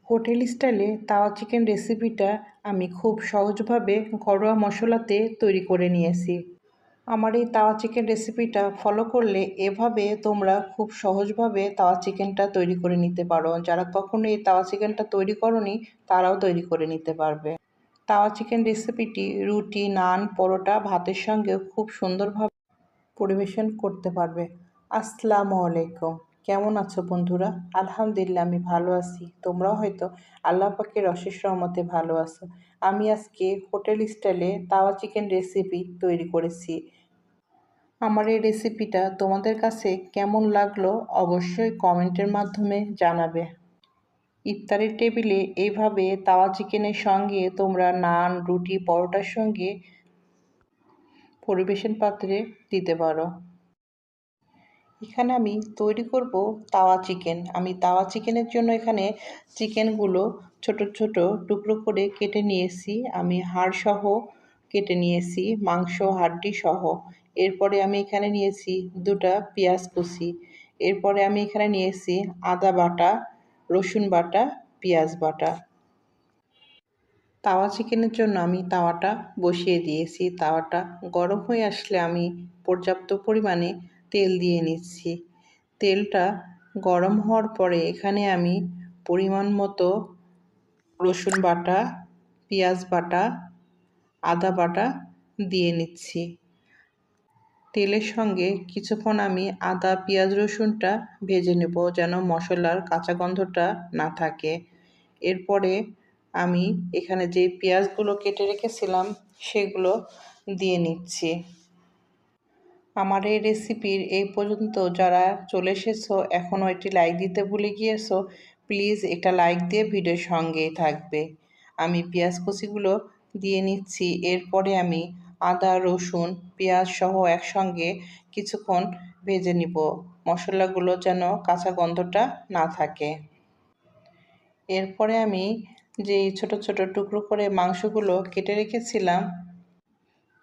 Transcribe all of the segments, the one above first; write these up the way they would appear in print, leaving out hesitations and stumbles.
Hotel স্টাইলে তাওয়া chicken রেসিপিটা আমি খুব সহজভাবে ঘরোয়া মশলাতে তৈরি করে নিয়েছি। আমার এই তাওয়া চিকেন রেসিপিটা ফলো করলে এভাবে তোমরা খুব সহজভাবে তাওয়া চিকেনটা তৈরি করে নিতে পারো। যারা কখনো এই তাওয়া চিকেনটা তৈরি করোনি তারাও তৈরি করে নিতে পারবে। তাওয়া চিকেন রেসিপিটি রুটি, নান, পরোটা, ভাতের সঙ্গে খুব সুন্দরভাবে পরিবেশন করতে পারবে। আসসালামু আলাইকুম। কেমন আছো বন্ধুরা? আলহামদুলিল্লাহ আমি ভালো আছি। তোমরাও হয়তো আল্লাহ পাকের অশেষ রহমতে ভালো আছো। আমি আজকে হোটেল স্টাইলে তাওয়া চিকেন রেসিপি তৈরি করেছি। আমার এই রেসিপিটা তোমাদের কাছে কেমন লাগলো অবশ্যই কমেন্টের মাধ্যমে জানাবে। ইফতারের টেবিলে এইভাবে তাওয়া চিকেনের সঙ্গে তোমরা নান, রুটি, পরোটার সঙ্গে পরিবেশন পাত্রে দিতে পারো। এখানে আমি তৈরি করব তাওয়া চিকেন। আমি তাওয়া চিকেনের জন্য এখানে চিকেনগুলো ছোট ছোট টুকরো করে কেটে নিয়েছি। আমি হাড় সহ কেটে নিয়েছি, মাংস হাড্ডি সহ। এরপরে আমি এখানে নিয়েছি দুটা পেঁয়াজ কুচি। এরপরে আমি এখানে নিয়েছি আদা বাটা, রসুন বাটা, পেঁয়াজ বাটা। তাওয়া চিকেনের জন্য আমি তাওয়াটা বসিয়ে দিয়েছি। তাওয়াটা গরম হয়ে আসলে আমি পর্যাপ্ত পরিমাণে তেল দিয়ে নিচ্ছি। তেলটা গরম হওয়ার পরে এখানে আমি পরিমাণ মতো রসুন বাটা, পেঁয়াজ বাটা, আদা বাটা দিয়ে নিচ্ছি। তেলের সঙ্গে কিছুক্ষণ আমি আদা, পেঁয়াজ, রসুনটা ভেজে নেব যেন মশলার কাঁচা গন্ধটা না থাকে। এরপরে আমি এখানে যে পেঁয়াজগুলো কেটে রেখেছিলাম সেগুলো দিয়ে নিচ্ছি। আমার এই রেসিপির এই পর্যন্ত যারা চলে এসেছো এখনও একটি লাইক দিতে ভুলে গিয়েছো, প্লিজ একটা লাইক দিয়ে ভিডিওর সঙ্গেই থাকবে। আমি পেঁয়াজ কুচিগুলো দিয়ে নিচ্ছি। এরপরে আমি আদা, রসুন, পেঁয়াজ সহ একসঙ্গে কিছুক্ষণ ভেজে নিব, মশলাগুলো যেন কাঁচা গন্ধটা না থাকে। এরপরে আমি যে ছোট ছোট টুকরো করে মাংসগুলো কেটে রেখেছিলাম,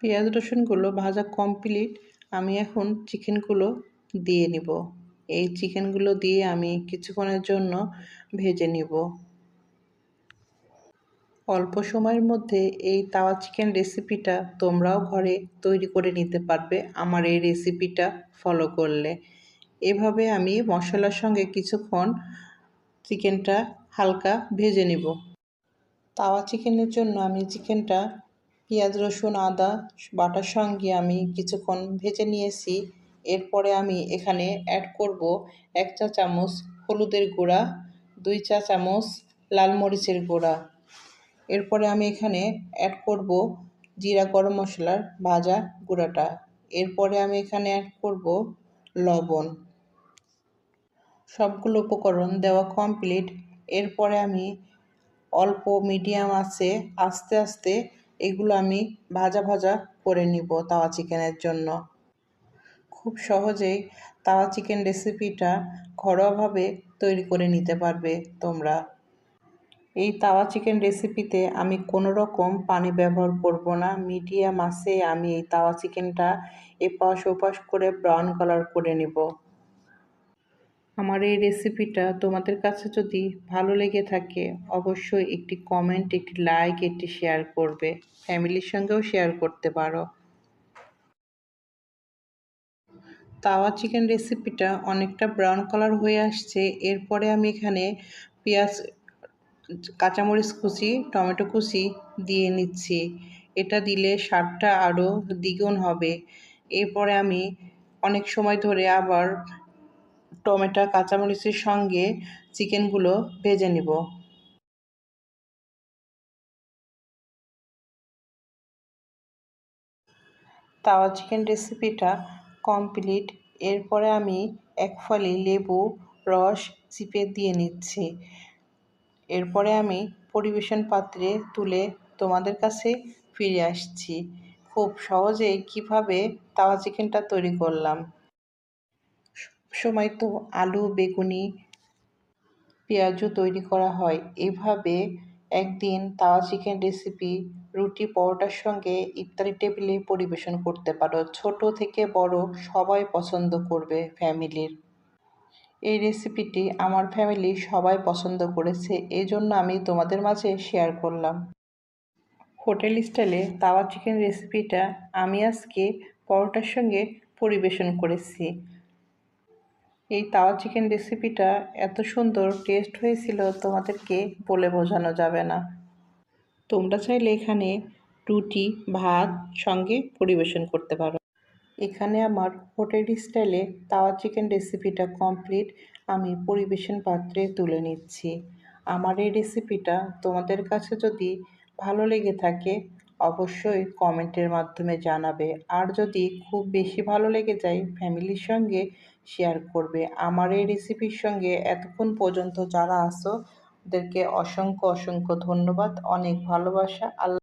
পেঁয়াজ রসুনগুলো ভাজা কমপ্লিট। আমি এখন চিকেনগুলো দিয়ে নিব। এই চিকেনগুলো দিয়ে আমি কিছুক্ষণের জন্য ভেজে নিব। অল্প সময়ের মধ্যে এই তাওয়া চিকেন রেসিপিটা তোমরাও ঘরে তৈরি করে নিতে পারবে আমার এই রেসিপিটা ফলো করলে। এভাবে আমি মশলার সঙ্গে কিছুক্ষণ চিকেনটা হালকা ভেজে নিব। তাওয়া চিকেনের জন্য আমি চিকেনটা পেঁয়াজ, রসুন, আদা বাটার সঙ্গে আমি কিছুক্ষণ ভেজে নিয়েছি। এরপরে আমি এখানে অ্যাড করব 1 চা চামচ হলুদের গুঁড়া, 2 চা চামচ লাল মরিচের গুঁড়া। এরপরে আমি এখানে অ্যাড করব জিরা গরম মশলার ভাজা গুঁড়াটা। এরপরে আমি এখানে অ্যাড করব লবণ। সবগুলো উপকরণ দেওয়া কমপ্লিট। এরপরে আমি অল্প মিডিয়াম আঁচে আস্তে আস্তে এগুলো আমি ভাজা ভাজা করে নিব তাওয়া চিকেনের জন্য। খুব সহজেই তাওয়া চিকেন রেসিপিটা ঘরোয়াভাবে তৈরি করে নিতে পারবে তোমরা। এই তাওয়া চিকেন রেসিপিতে আমি কোনো রকম পানি ব্যবহার করব না। মিডিয়াম আঁচে আমি এই তাওয়া চিকেনটা এপাশ ওপাশ করে ব্রাউন কালার করে নেব। আমার এই রেসিপিটা তোমাদের কাছে যদি ভালো লেগে থাকে অবশ্যই একটি কমেন্ট, একটি লাইক, একটি শেয়ার করবে। ফ্যামিলির সঙ্গেও শেয়ার করতে পারো। তাওয়া চিকেন রেসিপিটা অনেকটা ব্রাউন কালার হয়ে আসছে। এরপরে আমি এখানে পেঁয়াজ, কাঁচামরিচ কুচি, টমেটো কুচি দিয়ে নিচ্ছি। এটা দিলে স্বাদটা আরও দ্বিগুণ হবে। এরপরে আমি অনেক সময় ধরে আবার টমেটো কাঁচামরিচের সঙ্গে চিকেনগুলো ভেজে নিব। তাওয়া চিকেন রেসিপিটা কমপ্লিট। এরপরে আমি 1 ফালি লেবু রস চিপে দিয়ে নিচ্ছি। এরপরে আমি পরিবেশন পাত্রে তুলে তোমাদের কাছে ফিরে আসছি। খুব সহজেই কিভাবে তাওয়া চিকেনটা তৈরি করলাম। সময় তো আলু, বেগুনি, পেঁয়াজও তৈরি করা হয়। এভাবে একদিন তাওয়া চিকেন রেসিপি রুটি, পরোটার সঙ্গে ইফতারি টেবিলে পরিবেশন করতে পারো। ছোট থেকে বড় সবাই পছন্দ করবে ফ্যামিলির। এই রেসিপিটি আমার ফ্যামিলি সবাই পছন্দ করেছে, এই জন্য আমি তোমাদের মাঝে শেয়ার করলাম। হোটেল স্টাইলে তাওয়া চিকেন রেসিপিটা আমি আজকে পরোটার সঙ্গে পরিবেশন করেছি। এই তাওয়া চিকেন রেসিপিটা এত সুন্দর টেস্ট হয়েছিল তোমাদেরকে বলে বোঝানো যাবে না। তোমরা চাইলে এখানে রুটি ভাত সঙ্গে পরিবেশন করতে পারো। এখানে আমার হোটেল স্টাইলে তাওয়া চিকেন রেসিপিটা কমপ্লিট, আমি পরিবেশন পাত্রে তুলে নিচ্ছি। আমার এই রেসিপিটা তোমাদের কাছে যদি ভালো লেগে থাকে অবশ্যই কমেন্টের মাধ্যমে জানাবে, আর যদি খুব বেশি ভালো লেগে যায় ফ্যামিলির সঙ্গে শেয়ার করবে। আমার এই রেসিপির সঙ্গে এতক্ষণ পর্যন্ত যারা আছো ওদেরকে অসংখ্য অসংখ্য ধন্যবাদ, অনেক ভালোবাসা। আল্লাহ।